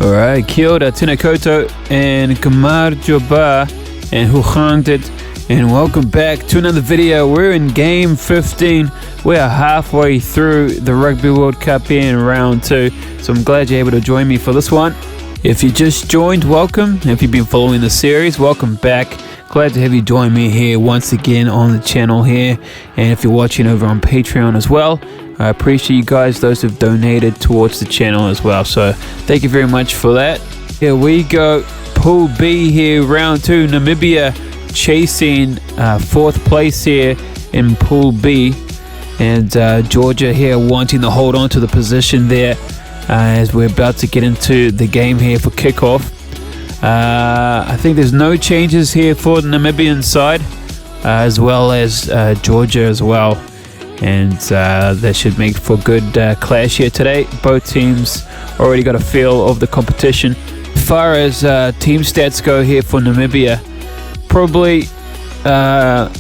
Alright, kia ora, tēnā koutou, and kamar joba, and huchantet, and welcome back to another video. We're in game 15. We are halfway through the Rugby World Cup here in round 2, so I'm glad you're able to join me for this one. If you just joined, welcome. If you've been following the series, welcome back. Glad to have you join me here once again on the channel here, and if you're watching over on Patreon as well, I appreciate you guys, those who've donated towards the channel as well, so thank you very much for that. Here we go, Pool B here, round 2, Namibia chasing 4th place here in Pool B, and Georgia here wanting to hold on to the position there as we're about to get into the game here for kickoff. I think there's no changes here for the Namibian side, as well as Georgia as well. And that should make for a good clash here today. Both teams already got a feel of the competition. As far as team stats go here for Namibia, probably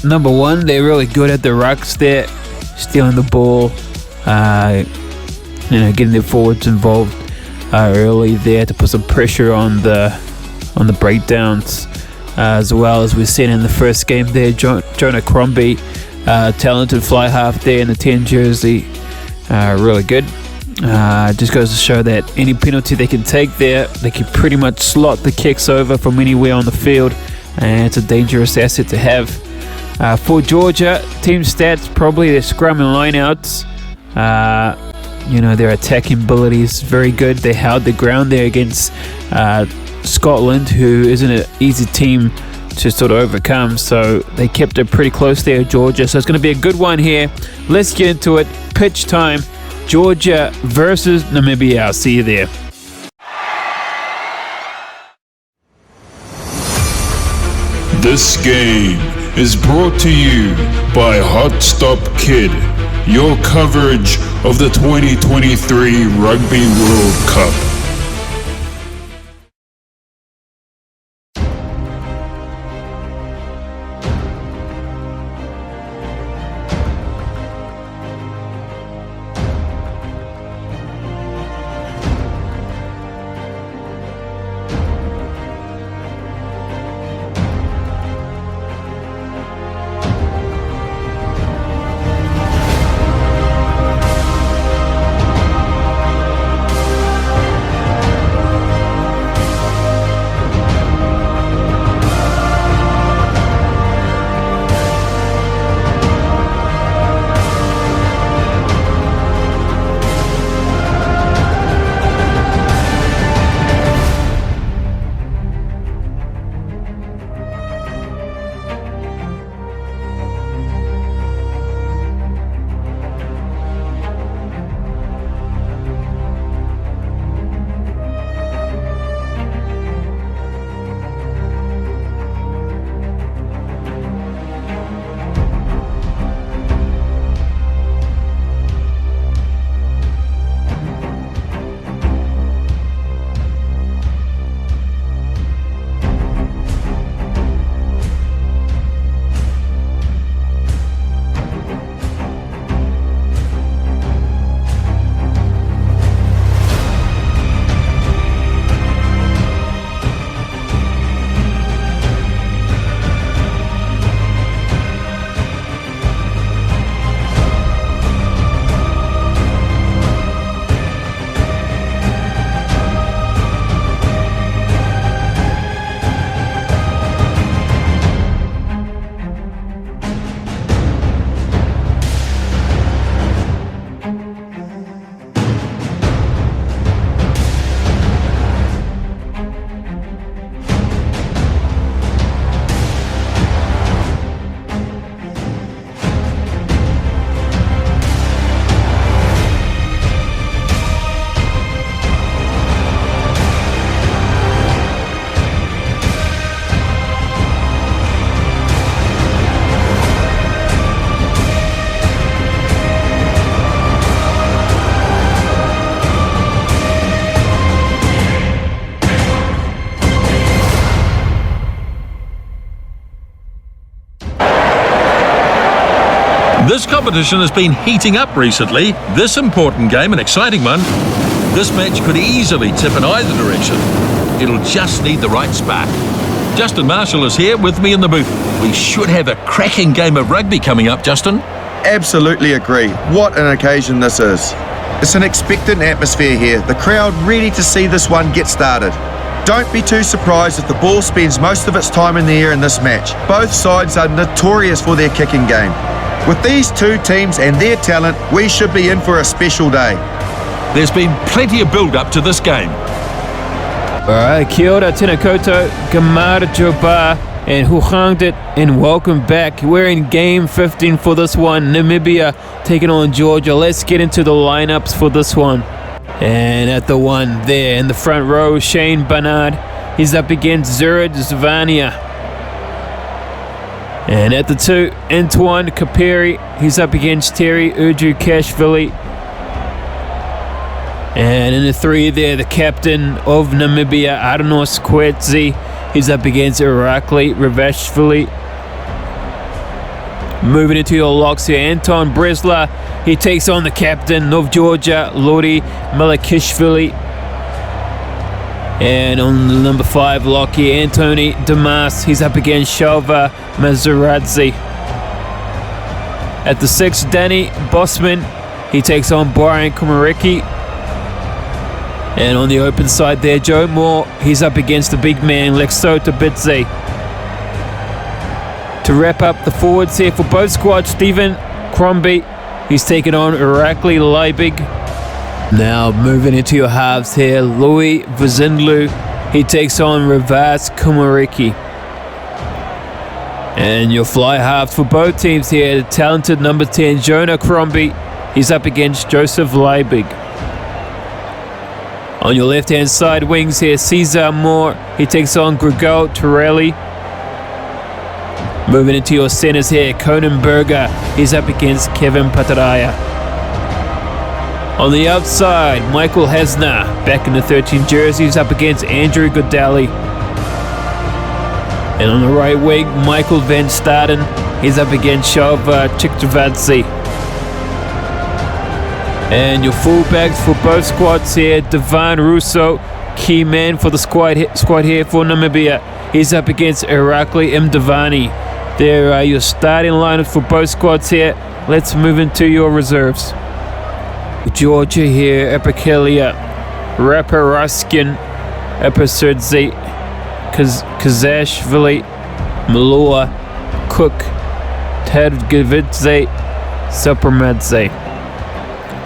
number one, they're really good at the rucks there, stealing the ball, getting their forwards involved early there to put some pressure on the breakdowns, as well as we've seen in the first game there. Jonah Crombie, talented fly half there in the 10 jersey, really good. Just goes to show that any penalty they can take there, they can pretty much slot the kicks over from anywhere on the field, and it's a dangerous asset to have. For Georgia, team stats, probably their scrum and lineouts, their attacking ability is very good. They held the ground there against Scotland, who isn't an easy team to sort of overcome, so they kept it pretty close there, Georgia. So it's going to be a good one here. Let's get into it. Pitch time, Georgia versus Namibia. I'll see you there. This game is brought to you by Hotstop Kid, your coverage of the 2023 Rugby World Cup. This competition has been heating up recently. This important game, an exciting one, This match could easily tip in either direction. It'll just need the right spark. Justin Marshall is here with me in the booth. We should have a cracking game of rugby coming up, Justin. Absolutely agree. What an occasion this is. It's an expectant atmosphere here. The crowd ready to see this one get started. Don't be too surprised if the ball spends most of its time in the air in this match. Both sides are notorious for their kicking game. With these two teams and their talent, we should be in for a special day. There's been plenty of build-up to this game. Alright, kia ora, tēnā koutou, Gamarjo Ba, and Hukhanget, and welcome back. We're in game 15 for this one. Namibia taking on Georgia. Let's get into the lineups for this one. And at the one there in the front row, Shane Barnard. He's up against Zuraj Zvania. And at the two, Antoine Kaperi. He's up against Terry Udrikashvili. And in the three there, the captain of Namibia, Arnos Kwetzi. He's up against Irakli Ravashvili. Moving into your locks here, Anton Bresla. He takes on the captain of Georgia, Lori Malakishvili. And on the number 5 lock here, Anthony Damas. He's up against Shalva Mazuradze. At the 6, Danny Bosman. He takes on Brian Kumareki. And on the open side there, Joe Moore. He's up against the big man, Lexo Tabitze. To wrap up the forwards here for both squads, Stephen Crombie. He's taken on Irakli Leibig. Now moving into your halves here, Louis Vizindlu. He takes on Ravas Kumariki. And your fly halves for both teams here, the talented number 10, Jonah Crombie. He's up against Joseph Leibig. On your left-hand side wings here, Cesar Moore. He takes on Grigol Torelli. Moving into your centers here, Conan Berger. He's up against Kevin Pataraya. On the outside, Michael Hesner, back in the 13 jersey. He's up against Andrew Godali. And on the right wing, Michael Van Staden. He's up against Shalva Chikdavadze. And your fullbacks for both squads here, Devan Russo, key man for the squad here for Namibia. He's up against Irakli Mdavani. There are your starting lineups for both squads here. Let's move into your reserves. Georgia here, Epikelia, Raparaskin, Epasurdze, Kazashvili, Malua, Cook, Tadgavidze, Supramadze.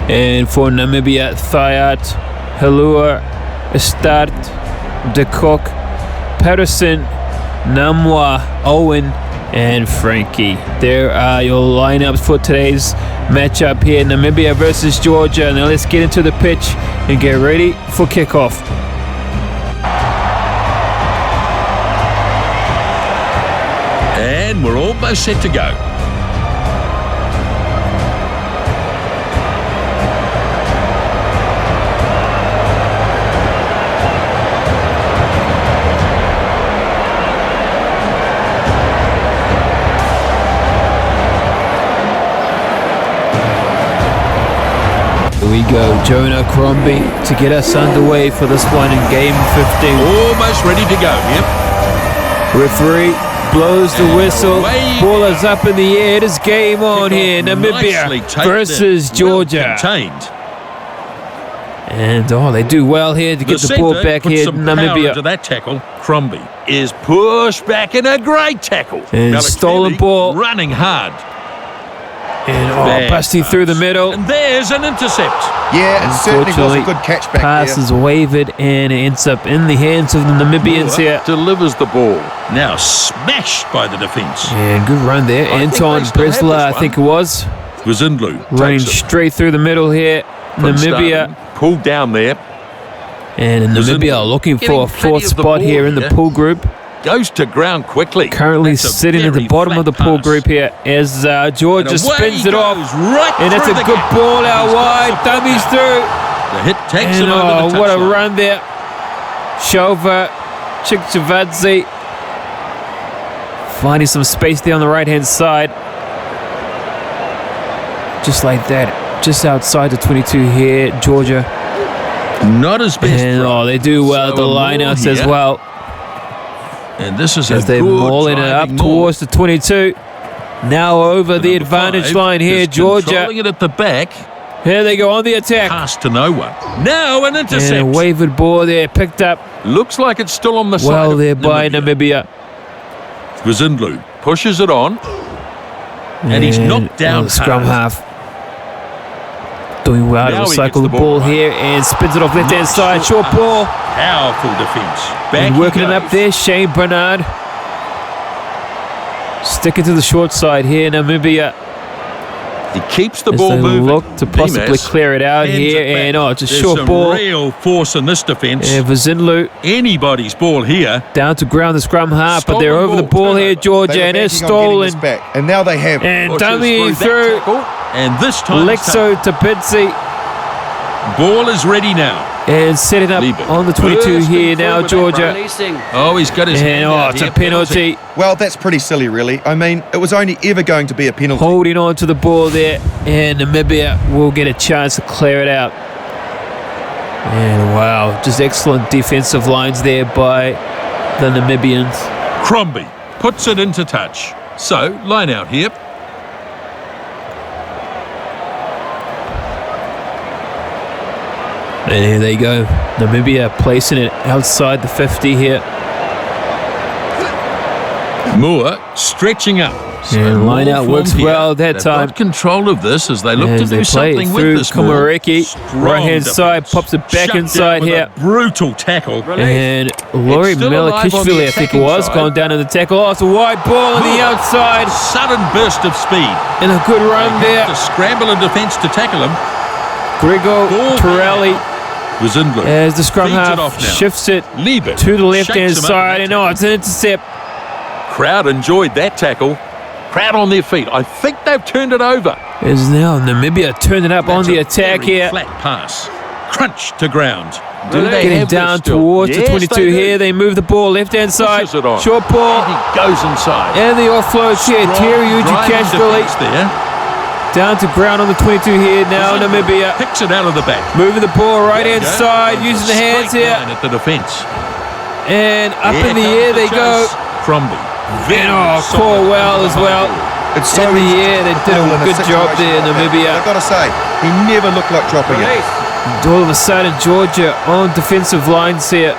And for Namibia, Thayat, Halua, Estart, De Kock, Patterson, Namwa, Owen, and Frankie. There are your lineups for today's matchup here, Namibia versus Georgia. Now let's get into the pitch and get ready for kickoff. And we're almost set to go. Here we go, Jonah Crombie to get us underway for this one in game 15. Almost ready to go, yep. Referee blows the whistle. Ball is up in the air. It is game on here. Namibia versus Georgia. And they do well here to get the ball back here. Namibia. To that tackle, Crombie is pushed back in a great tackle. And stolen ball. Running hard. And busting through the middle. And there's an intercept. Yeah, it certainly was a good catch back pass there. is wavered and it ends up in the hands of the Namibians here. Delivers the ball. Now smashed by the defence. And good run there. Anton Bresla, I think it was. Vizindlu running straight through the middle here. Namibia. Pulled down there. And Namibia looking for a fourth spot here in the pool group. Goes to ground quickly. Currently sitting at the bottom of the pool group here as Georgia spins it off. And it's a good ball out wide. Dummies through. The hit takes him over the what a run there. Shalva Chikdavadze finding some space there on the right-hand side. Just like that. Just outside the 22 here, Georgia. Not as best. And they do well at the lineouts as well. And this is as they're mauling it up towards the 22. Now over the advantage line here, Georgia. Controlling it at the back. Here they go on the attack. Pass to no one. Now an intercept. And a wavered ball there, picked up. Looks like it's still on the side. Well, there by Namibia. Vizindlu pushes it on. And he's knocked down the scrum half. Doing well to recycle the ball here and spins it off left-hand side. Short ball. Powerful defence. And working it up there, Shane Bernard. Sticking to the short side here, Namibia. He keeps the ball moving. Look to possibly clear it out here, and it's a short ball. Real force in this defence. And Vizindlu. Anybody's ball here. Down to ground the scrum half, but they're over the ball here, Georgia, and it's stolen. And now they have. And dummying through. And this time, Lexo Tapidzi. Ball is ready now. And setting up on the 22 here now, Georgia. Oh, he's got his hand out it's a penalty. Well, that's pretty silly, really. I mean, it was only ever going to be a penalty. Holding on to the ball there, and Namibia will get a chance to clear it out. And wow, just excellent defensive lines there by the Namibians. Crombie puts it into touch. So, line out here. And here they go. Namibia placing it outside the 50 here. Moore stretching up. And line out works well that time. Got control of this as they look to do something with this ball. Right hand side, pops it back inside here. Brutal tackle. And Laurie Melikishvili, I think it was, gone down in the tackle. Oh, it's a wide ball on the outside. Sudden burst of speed. And a good run there. To scramble in defence to tackle him. Grego Torelli. As the scrum half shifts it to the left-hand side, and it's an intercept. Crowd enjoyed that tackle. Crowd on their feet. I think they've turned it over. As now Namibia turned it up on the attack here. Flat pass. Crunch to ground. Getting down towards the 22 here. They move the ball left-hand side. Short ball. And he goes inside. And the offload here. Terry Ujikashvili. Down to ground on the 22 here now, Namibia. Picks it out of the back. Moving the ball right-hand side, using the hands here. At the defence. And up in the air they go. Crombie. And Corwell as well. It's so in the air, they did a good job there, Namibia. I've got to say, he never looked like dropping it. And all of a sudden, Georgia on defensive lines here.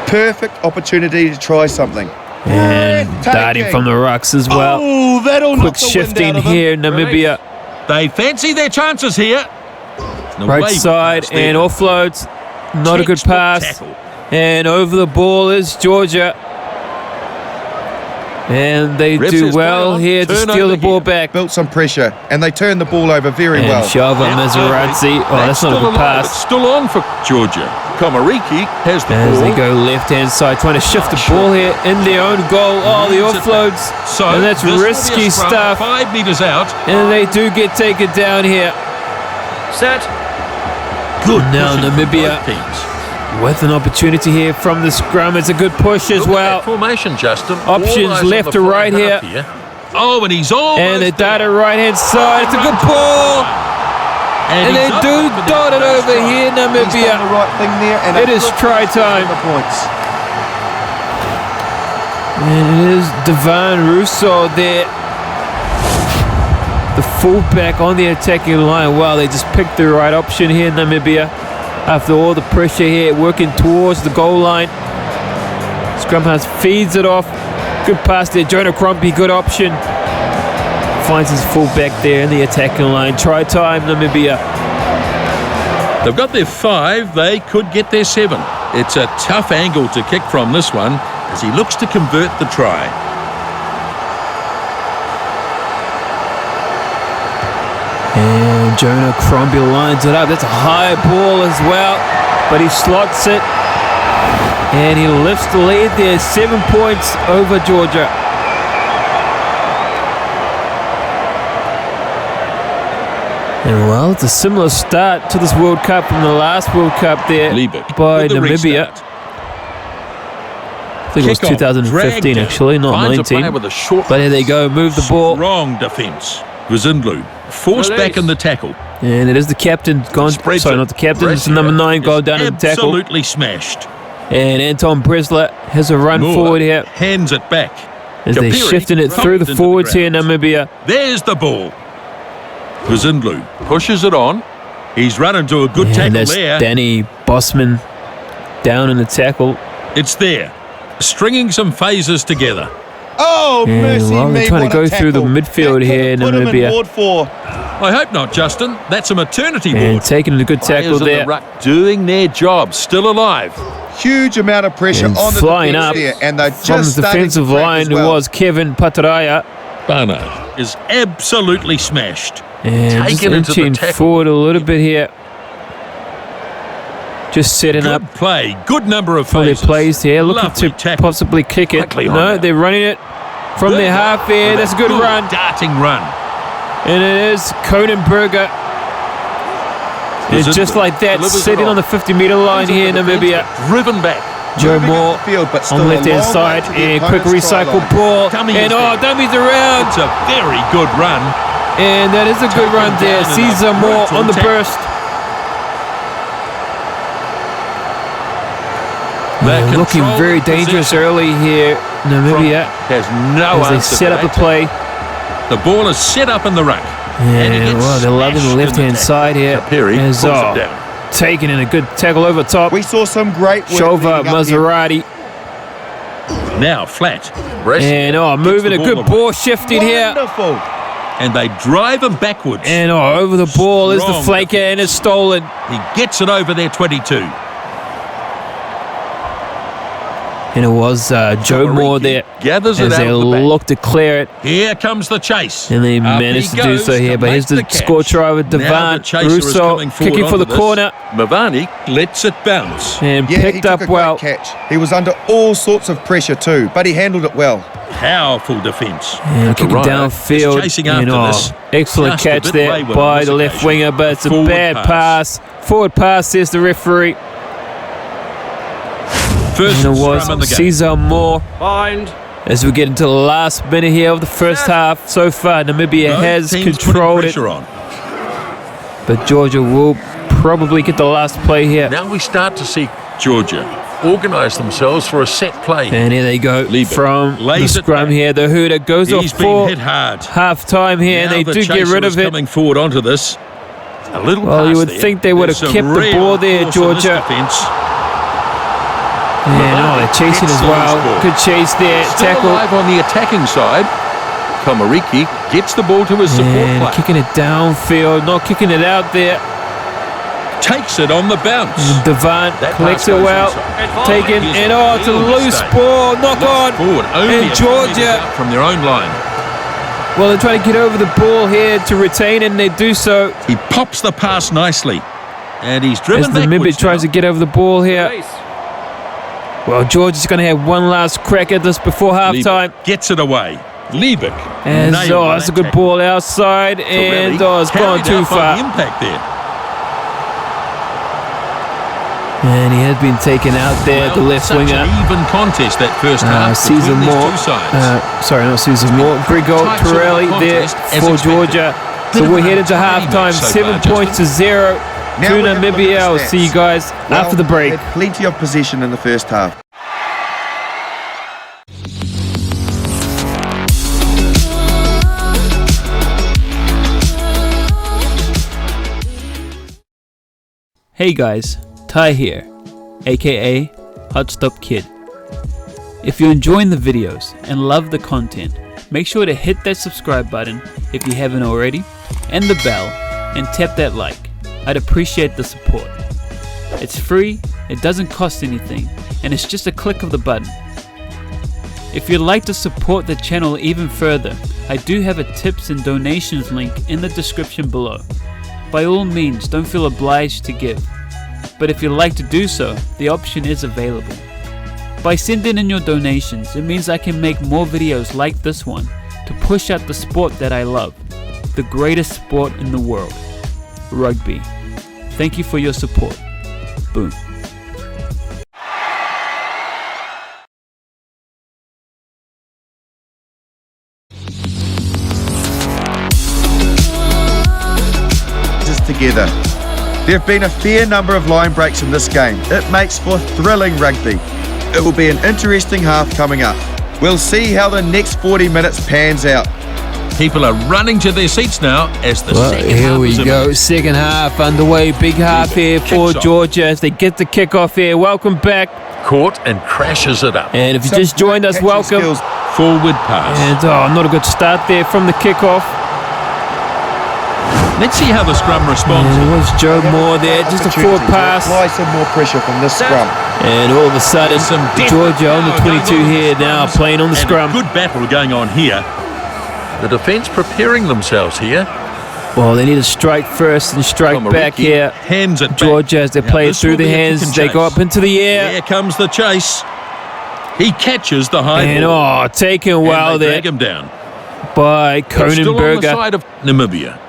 Perfect opportunity to try something. And darting from the rocks as well. Oh, that'll quick shifting here, Namibia. They fancy their chances here. Right side and offloads. Not a good pass. And over the ball is Georgia. And they do well here to steal the ball back. Built some pressure, and they turned the ball over very well. Shava Mazerazzi. Oh, that's not a good pass. It's still on for Georgia. Komariki has the ball. As they go left-hand side, trying to shift the ball here in their own goal. Oh, the offloads. And that's risky stuff. 5 metres out. And they do get taken down here. Set. Good. Now Namibia with an opportunity here from the scrum. It's a good push as well. Formation, Justin. Options left to right here. Oh, and he's on. And they dart it right-hand side. It's a good ball. And they do dot it over here, Namibia. He's done the right thing there, and it is try time. And it is Devan Russo there. The fullback on the attacking line. Wow, they just picked the right option here, Namibia. After all the pressure here, working towards the goal line. Scrum half feeds it off. Good pass there, Jonah Crombie, good option. Finds his fullback there in the attacking line. Try time, Namibia. They've got their 5, they could get their 7. It's a tough angle to kick from this one as he looks to convert the try. And Jonah Crombie lines it up. That's a high ball as well, but he slots it. And he lifts the lead there, 7 points over Georgia. And well, it's a similar start to this World Cup from the last World Cup there by Namibia. I think it was 2015 actually, not 19. But here they go, move the ball. Strong defence. Vizindlu forced back in the tackle. And it is the captain gone. Spreads Sorry, it. not the captain. It's the Brescia number 9 goal is down in the tackle. Absolutely smashed. And Anton Bresler has a run Moore forward here hands it back. as they're Kapiri shifting it through the into forwards here, ground. Namibia. There's the ball. Vizindlu pushes it on. He's run into a good And tackle that's there. Danny Bosman down in the tackle. It's there. Stringing some phases together. Oh, And mercy while they're me, trying what to a go through the tackle. midfield That here in could have put him in Namibia. Ward 4. I hope not, Justin. That's a maternity And ward. taking a good tackle Players in there. the ruck doing their job, still alive. Huge amount of pressure And on the flying defense up there, and they're from just the starting defensive to crack line, as who well. was Kevin Pataraya. Barnard is absolutely smashed. And just Taken into the inching tackle. forward a little bit here. Just setting up Good play, good number of for their phases. plays here, looking Lovely to tackle. possibly kick it. Quickly on No, now. they're running it from their half here. That's a good run. Darting run. And it is Conenberger. And Vizindlu just like that, delivers it sitting on the 50-meter line Into here in the defence, Namibia. but driven back. Joe Moving Moore up the field, but still on a left-hand long way side. to the And quick opponent's try recycle line. ball. Dummy And is there. dummies around. It's a very good run. And that is a good Taken run there. down in a Caesar Moore brutal on the tackle. burst. They're They're looking controlled very dangerous possession. early here, Namibia, Has no as they answer set to up a that. play. The ball is set up in the ruck. he And gets well, they're loving the smashed in the left-hand tackle. side here. Kapiri As pulls it down. taking in a good tackle over top. We saw some great work Shova leading up here. Maserati. Now flat. Brescia And gets moving the a good away. ball shifting here. Wonderful. And they drive him backwards. And over the ball is the Strong flanker, and it's stolen. He gets it over their 22. And it was Joe Moore there Gathers it as out they of the back. look to clear it. Here comes the chase. And they Up managed he to do goes so here. to But here's the make catch. score try with Now the Devan chaser is Russo coming forward kicking for the onto this. corner Mavani lets it bounce. and Yeah, he picked took up a well. great catch. He was under all sorts of pressure too, but he handled it well. Powerful defence. And kicking Ryan downfield. is chasing And, after this. excellent Just a catch bit there wayward on by this the left occasion. winger, but it's a Forward bad pass. Forward pass, says the referee. First And it scrum in was the game. Caesar Moore. As we get into the last minute here of the first half, so far Namibia Both has teams putting controlled it, pressure on. but Georgia will probably get the last play here. Now we start to see Georgia organise themselves for a set play. And here they go Leave it. from the Lays it scrum back. here. The hooter goes He's off been for hit hard. half time here, and Now they the do get chaser rid is of it. coming forward onto this. A little Well, you pass would there. think they would have There's kept some the real ball there, force in this Georgia. defence. And they're chasing as Gets the well. score. Good chase there. Still Tackle. alive on the attacking side. Komariki gets the ball to his support And player. kicking it downfield, not kicking it out there. Takes it on the bounce. Devant That collects pass it goes well. inside. Taken, Here's and a it's a real loose mistake. ball. Knock Knocked on. forward. Only And a few Georgia- metres out from their own line. Well, they're trying to get over the ball here to retain it, and they do so. He pops the pass nicely. And he's As driven the Namibia backwards tries to now. get over the ball here. Well, Georgia's going to have one last crack at this before halftime. Liebig gets it away. Liebig. As, nailed that's a that good tackle. ball outside, and Torelli it's gone carried too out by far. the impact there. And he has been taken out there, the left such winger. an even contest that first half Caesar between these Moore. two sides. Sorry, not Caesar Moore. Grigol Types of Torelli there contest as for expected. Georgia. Bit So of we're an headed to entertaining halftime, match so 7 far, points to 0 Now to we have a look at Namibia. the I'll stats. see you guys Well, after the break. they had plenty of possession in the first half. Hey guys, Ty here, aka Hotstop Kid. If you're enjoying the videos and love the content, make sure to hit that subscribe button if you haven't already, and the bell, and tap that like. I'd appreciate the support. It's free, it doesn't cost anything, and it's just a click of the button. If you'd like to support the channel even further, I do have a tips and donations link in the description below. By all means, don't feel obliged to give, but if you'd like to do so, the option is available. By sending in your donations, it means I can make more videos like this one to push out the sport that I love, the greatest sport in the world, rugby. Thank you for your support. Boom. together. There have been a fair number of line breaks in this game. It makes for thrilling rugby. It will be an interesting half coming up. We'll see how the next 40 minutes pans out. People are running to their seats now as the second Here half we is go, imminent. second half underway. Big half here for Kicks off. Georgia as they get the kickoff here. Welcome back. Caught and crashes it up. And if you Some just joined us, catching welcome. skills. Forward pass. And not a good start there from the kickoff. Let's see how the scrum responds. And it was Joe Moore there, just a forward Opportunity to pass. apply some more pressure from this scrum. And all of a sudden, Some depth Georgia on the now 22 going on here the now, scrums. playing on the And scrum. a good battle going on here. The defence preparing themselves here. Well, they need to strike first and strike back Tomariki here. hands it back. Georgia, as they Now play it this through will the be a hands, kick and they chase. go up into the air. Here comes the chase. He catches the high And ball. taken well and they there drag him down. by They're still on the Cronenberger. side of Namibia.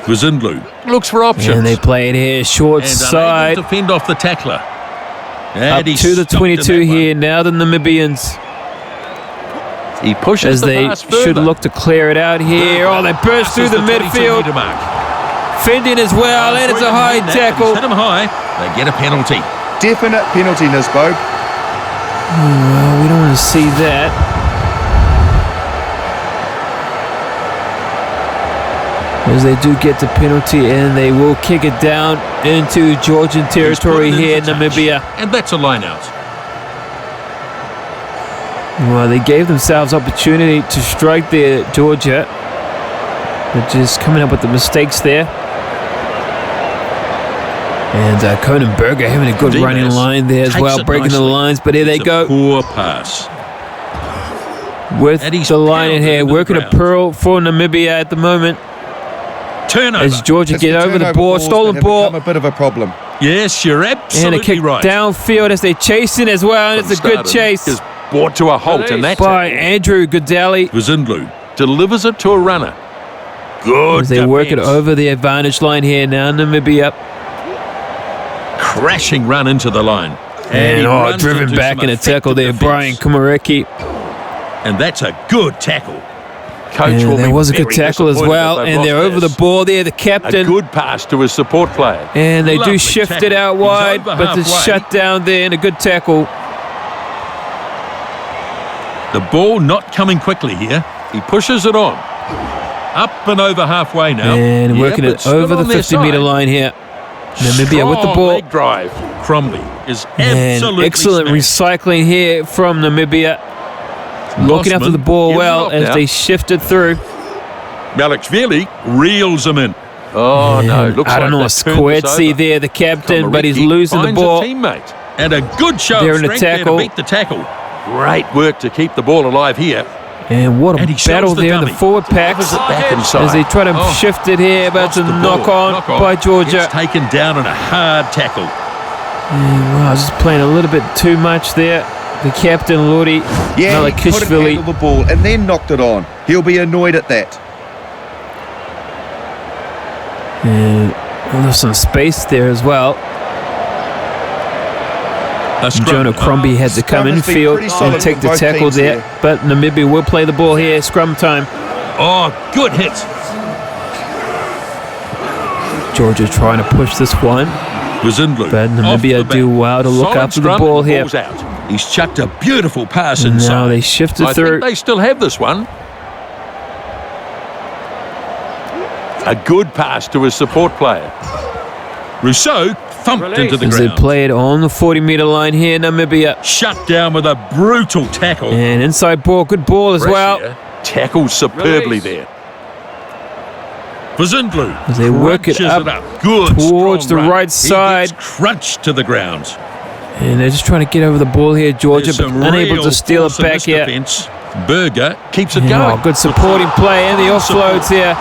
Vizindlu looks for options. And they play it here, short and side, unable to fend off the tackler. And up he to the stopped in 22 that one. here. Now the Namibians, He pushes as the they pass further. should look to clear it out here. Oh, they burst through Passes the 22 midfield. metre mark. Fending as well, and it's a high tackle. Hit him high. They get a penalty. Definite penalty, Nisbo. Well, we don't want to see that. As they do get the penalty, and they will kick it down into Georgian territory He's put it here in into touch. Namibia. And that's a line out. Well, they gave themselves opportunity to strike there, Georgia. But just coming up with the mistakes there. And Cronenberger having a good Dimas running line there as takes well, it breaking the nicely. lines. But here they It's a go poor pass. with And he's the line in pounded here, into the working a ground. pearl for Namibia at the moment. Turnover. As Georgia It's get the over the turnover ball, balls stolen that have ball, become a bit of a problem. Yes, you're and absolutely a kick right. downfield as they chase in as well, and it's a good Started, chase is brought to a halt in that by tackle. Andrew Goodally Vizindlu delivers it to a runner. Good as they work it defence. over the advantage line here. Now Namibia, Crashing run into the line. and he runs driven into back some in a tackle effective there, defence. Brian Kumareki. And that's a good tackle. Coach will And there be was a good very tackle as disappointed well, if they've and they're lost over the this. ball there, the A captain. good pass to his support player. And they do Lovely shift it tackle. out He's wide, over but it's halfway. shut down there, and a good tackle. The ball not coming quickly here. He pushes it on. Up and over halfway now. And Yeah, working but it still over the on their 50-meter side. line here. Namibia with the Strong ball. leg drive. Cromley is And absolutely excellent smashed. recycling here from Namibia. Looking after the ball Gosman well gives it as off they now. shift it through. Malikashvili reels him in. Oh no! And Looks I don't like know, they've turned this Squirtsy over. there, the captain, but he's Tomariki losing the finds ball. A teammate. And a good show They're of in the strength there tackle. to beat the tackle. Great work to keep the ball alive here. And what a And he shows battle the there in the dummy. forward pack Delivers it back inside. as they try to Oh, shift it here, but lost it's a the ball. knock on by Georgia. Gets taken down in a hard tackle. Wow, just playing a little bit too much there. The captain, Lori Yeah, he couldn't handle Malikashvili. the ball and then knocked it on. He'll be annoyed at that. And there's some space there as well. A scrum. Jonah Crombie had to come Scrum has been infield pretty solid and take for the both tackle teams there. here. But Namibia will play the ball here. Scrum time. Oh, good hit. Georgia trying to push this one. Vizindlu. But Namibia off the do back. well to look Solid after the scrum ball and here. ball's out. He's chucked a beautiful pass And inside. now they shift it I through. think they still have this one. A good pass to his support player. Rousseau thumped into the As they ground. play it on the 40-meter line here, Namibia. Shut down with a brutal tackle. And inside ball, good ball as well. Brescia tackled superbly there. Vizindlu As they work it crunches up Good, towards strong the run. right side. He gets crunched to the ground. And they're just trying to get over the ball here, Georgia, There's but some unable real to steal it force in back this here. defence. Berger keeps it Oh, going. good supporting play, and the offloads here.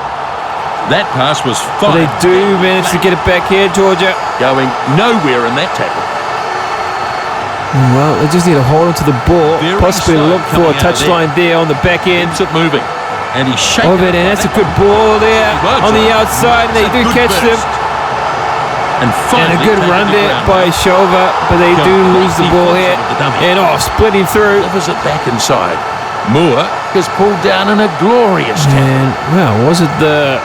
That pass was But fine. they do manage to get it back here, Georgia. Going nowhere in that tackle. Well, they just need to hold on to the ball, Very possibly slow look for a coming out of touchline there on the back end Keeps it moving. And he's shaking. of it, and that's a good ball there He on the loads it. outside, and they do Good catch them. burst. And, And finally a good taken run the there ground. by Shova, but they do lose the ball here. With the dummy. And splitting through. Delivers it back inside. Moore is pulled down in a glorious tackle. And, well, was it the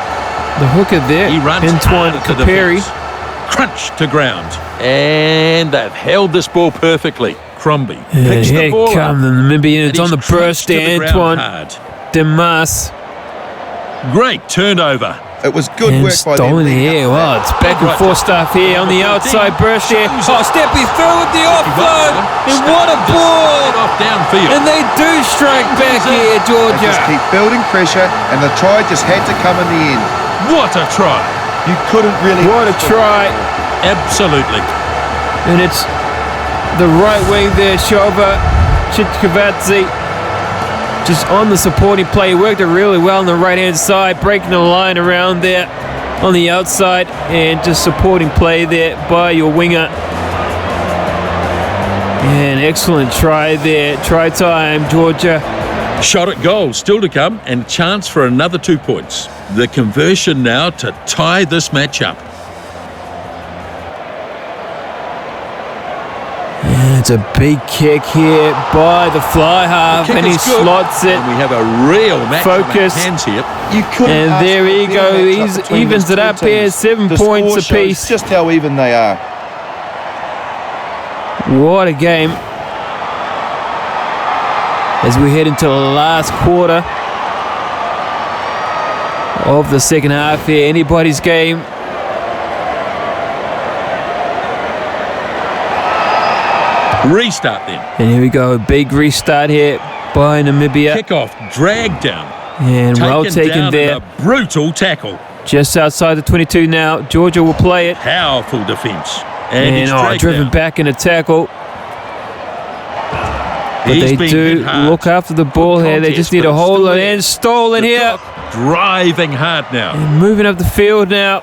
the hooker there, He runs Antoine hard at the Caperi. defence. Crunch to ground. And they've held this ball perfectly. Crombie And picks the here ball come the up. Namibians. It's And on the he's crunched burst there, to the ground Antoine hard. Demas. Great turnover. It was good And work by them. stolen leading here. up to Wow, that. it's back and forth stuff here on the outside burst here. Oh, Steppy through with the offload. And what a ball! Off downfield. And they do strike back here, They Georgia. just keep building pressure, and the try just had to come in the end. What a try. You couldn't really... What a try. Absolutely. And it's the right wing there, Shova Chitkavadze. Just on the supporting play. He worked it really well on the right-hand side, breaking the line around there on the outside, and just supporting play there by your winger. And excellent try there. Try time, Georgia. Shot at goal still to come, and chance for another 2 points. The conversion now to tie this match up. And it's a big kick here by the fly half, Kick and he is good, slots it. and we have a real match Focus. on our hands here. You couldn't And ask there for a you better go. matchup He between evens these it two up here, teams. 7 The points score shows apiece. just how even they are. What a game. As we head into the last quarter of the second half here. Anybody's game. Restart then. And here we go. A big restart here by Namibia. Kickoff, drag down. And well taken down there. in a brutal tackle. Just outside the 22 now. Georgia will play it. Powerful defence. And he's And dragged driven down. back in a tackle. But He's they been do hit hard. look after the ball here. They contest, just need but a it's hold still on there. and stolen The here. clock driving hard now. And moving up the field now.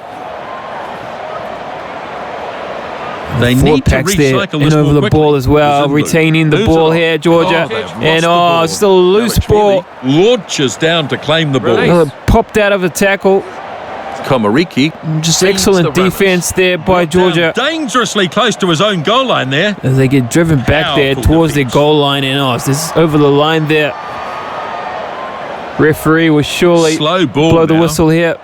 They Four need to packs there recycle and this over more the quickly. ball as well, Zimbu retaining the moves ball it on. here, Georgia. They've lost And the ball. it's still a loose Alex ball. Healy launches down to claim the ball. Another popped out of a tackle. Komariki Just feeds excellent the runners. defense there by Brought down Georgia. dangerously close to his own goal line there. As they get driven back there Powerful towards their defense. goal line. And this is over the line there. Referee will surely Slow ball blow the now. whistle here.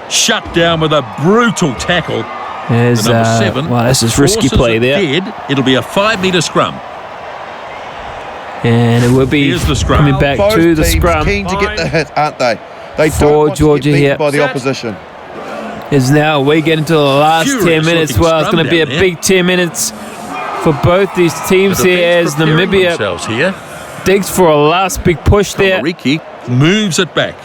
Shut down with a brutal tackle. As, The number 7. wow, that's just risky forces play it there. dead. It'll be a 5-metre scrum. And it will be Here's the scrum. coming back Both to the teams scrum. keen to get the hit, aren't they? They For don't want Georgia to get beaten here. by the Set. opposition. Is now we get into the last Furious 10 minutes. looking Well, it's going to scrum be a down there. big 10 minutes for both these teams The here defence as preparing Namibia themselves here. digs for a last big push there. Komariki moves it back.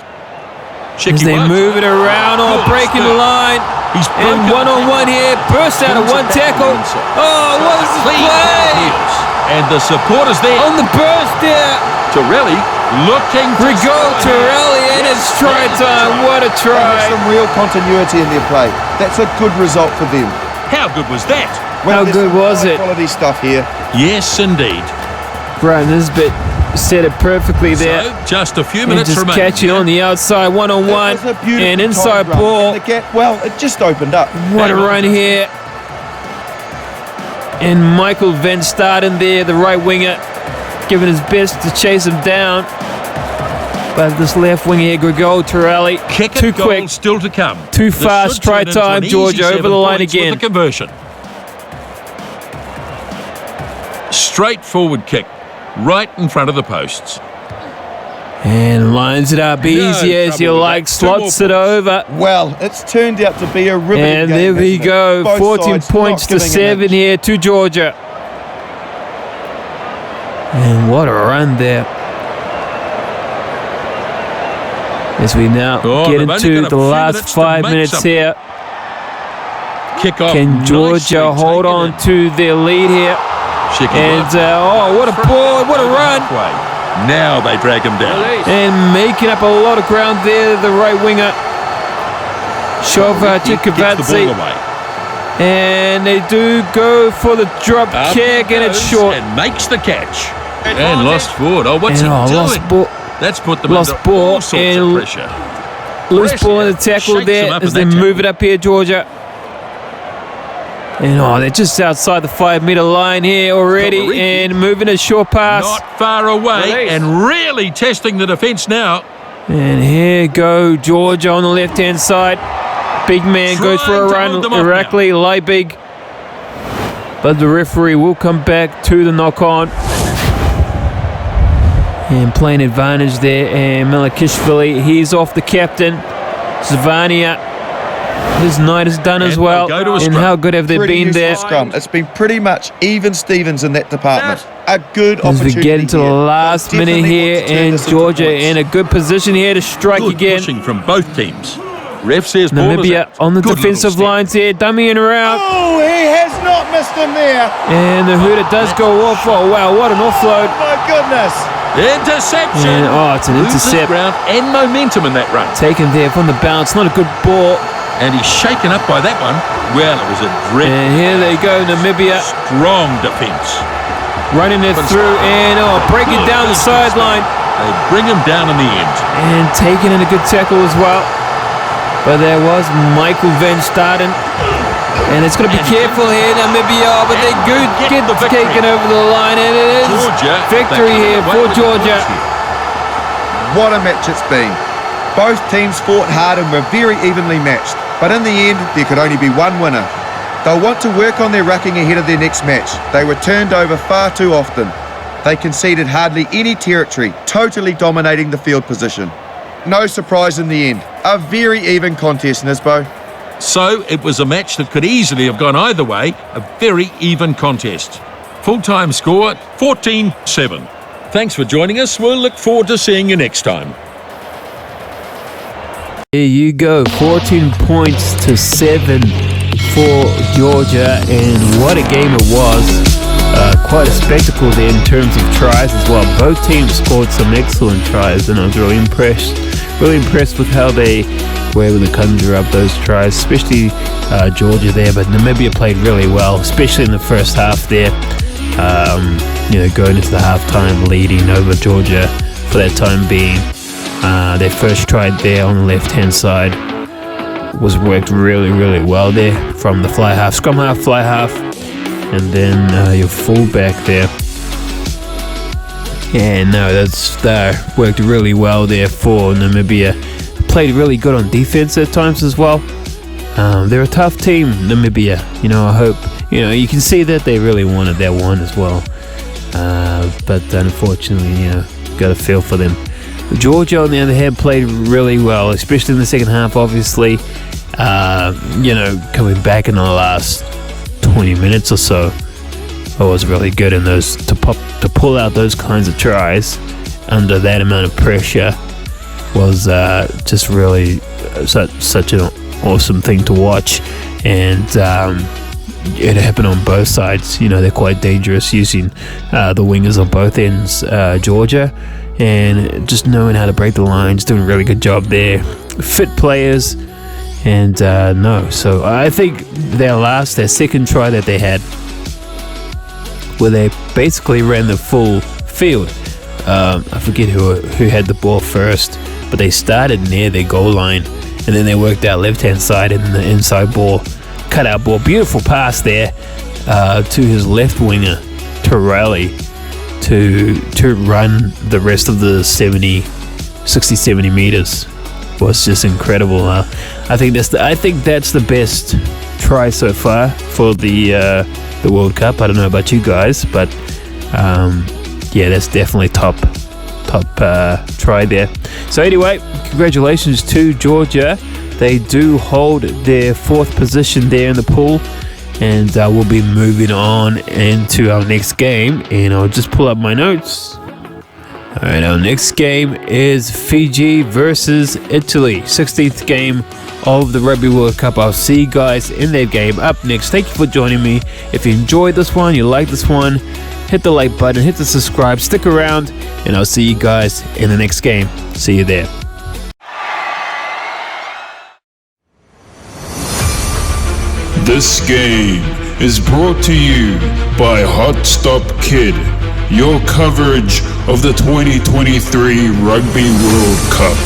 As they Shikiwata. move it around or Good breaking the start. line. He's And broken one-on-one here. Burst out of Turns it one back tackle. on inside. Oh, what is this Clean play? heels. And the supporters there. On the burst there. Torelli looking to Rigo score here. Torelli and it's try time. What a They have try. some real continuity in their play. That's a good result for them. How good was that? How there's good some was high it? Quality stuff here. Yes, indeed. Brian Nisbet said it perfectly there. So, just a few And minutes just remain. catching on the outside, one-on-one, That was a beautiful and inside timed run. ball. And the gap, well, it just opened up. What a run here. And Michael Van Staden there, the right winger, giving his best to chase him down. But this left winger here, Grigol Torelli, Kick too and goal quick. still to come. Too This fast, should try turn into time, an easy Georgia, over 7 the line points again. with the conversion. Straightforward kick, right in front of the posts. And lines it up easy as you trouble with like, that. 2 more slots it points. over. Well, it's turned out to be a riveting And game. there we hasn't it? go, Both 14 sides points not to giving an 7 inch. here to Georgia. And what a run there. As we now Oh, get they've only into got a the few last minutes to 5 make minutes something. here. Kick off. Can Georgia nicely hold taken on in. to their lead here? And oh, what a ball, what a run. Now they drag him down. And making up a lot of ground there, the right winger, Shova He gets the ball Chikavadze. away. And they do go for the drop Up kick, he and it's goes short. And makes the catch. And lost forward. Oh, what's And he doing? lost ball, That's put them lost under ball all sorts and of pressure. loose ball in the tackle Shakes there him up as in they that move tackle. it up here, Georgia. And they're just outside the 5-meter line here already, Komariki. and moving a short pass. Not far away and really testing the defence now. And here go Georgia on the left-hand side. Big man goes for a run. Irakli Leibig. But the referee will come back to the knock-on. And playing advantage there. And Melakishvili, he's off the captain. Zvania, his night is done as well. And how good have they been there? Scrum. It's been pretty much even Stevens in that department. A good As opportunity. we get into the last minute here, and Georgia in a good position here to strike Good again. pushing from both teams. Ref says ball is Namibia out. on the Good defensive little step. lines here, dummying around. Oh, he has not missed him there. And the hooter does go off. Oh, wow, what an offload. My goodness. Interception. And, oh, it's an Loses intercept. ground and momentum in that run. Taken there from the bounce, not a good ball. And he's shaken up by that one. Well, it was a dreadful. And here they go, Namibia Strong defence. running it through and breaking down the sideline. They bring him down in the end. And taking in a good tackle as well. But there was Michael Van Staden. And it's going to be careful here, Namibia, but they get the victory. taken over the line, and it is Georgia, victory here for Georgia. What a match it's been. Both teams fought hard and were very evenly matched. But in the end, there could only be one winner. They'll want to work on their rucking ahead of their next match. They were turned over far too often. They conceded hardly any territory, totally dominating the field position. No surprise in the end. A very even contest, Nisbo. So it was a match that could easily have gone either way. A very even contest. Full-time score 14-7. Thanks for joining us. We'll look forward to seeing you next time. There you go, 14 points to 7 for Georgia, and what a game it was. Quite a spectacle there in terms of tries as well. Both teams scored some excellent tries, and I was really impressed with how they were able to conjure up those tries, especially Georgia there. But Namibia played really well, especially in the first half there. Going into the halftime, leading over Georgia for that time being. Their first try there on the left-hand side was worked really, really well there from the fly half, scrum half, fly half, and then your fullback there. Yeah, no, that worked really well there for Namibia. Played really good on defense at times as well. They're a tough team, Namibia. I hope, you can see that they really wanted that one as well. But unfortunately, got a feel for them. Georgia, on the other hand, played really well, especially in the second half, obviously. Coming back in the last 20 minutes or so, it was really good in those to pull out those kinds of tries under that amount of pressure was just really such an awesome thing to watch. And it happened on both sides. They're quite dangerous using the wingers on both ends, Georgia, and just knowing how to break the lines, doing a really good job there. Fit players, and so I think their second try that they had, where they basically ran the full field. I forget who had the ball first, but they started near their goal line, and then they worked out left-hand side and the inside ball, cutout ball, beautiful pass there to his left winger, Torelli, to run the rest of the 60-70 meters. Was just incredible. I think that's the best try so far for the World Cup. I don't know about you guys, but that's definitely top try there. So anyway, congratulations to Georgia. They do hold their 4th position there in the pool, and we'll be moving on into our next game. And I'll just pull up my notes. All right, our next game is Fiji versus Italy, 16th game of the Rugby World Cup. I'll see you guys in that game up next. Thank you for joining me. If you enjoyed this one, you like this one, hit the like button, hit the subscribe, stick around, and I'll see you guys in the next game. See you there. This game is brought to you by Hotstop Kid, your coverage of the 2023 Rugby World Cup.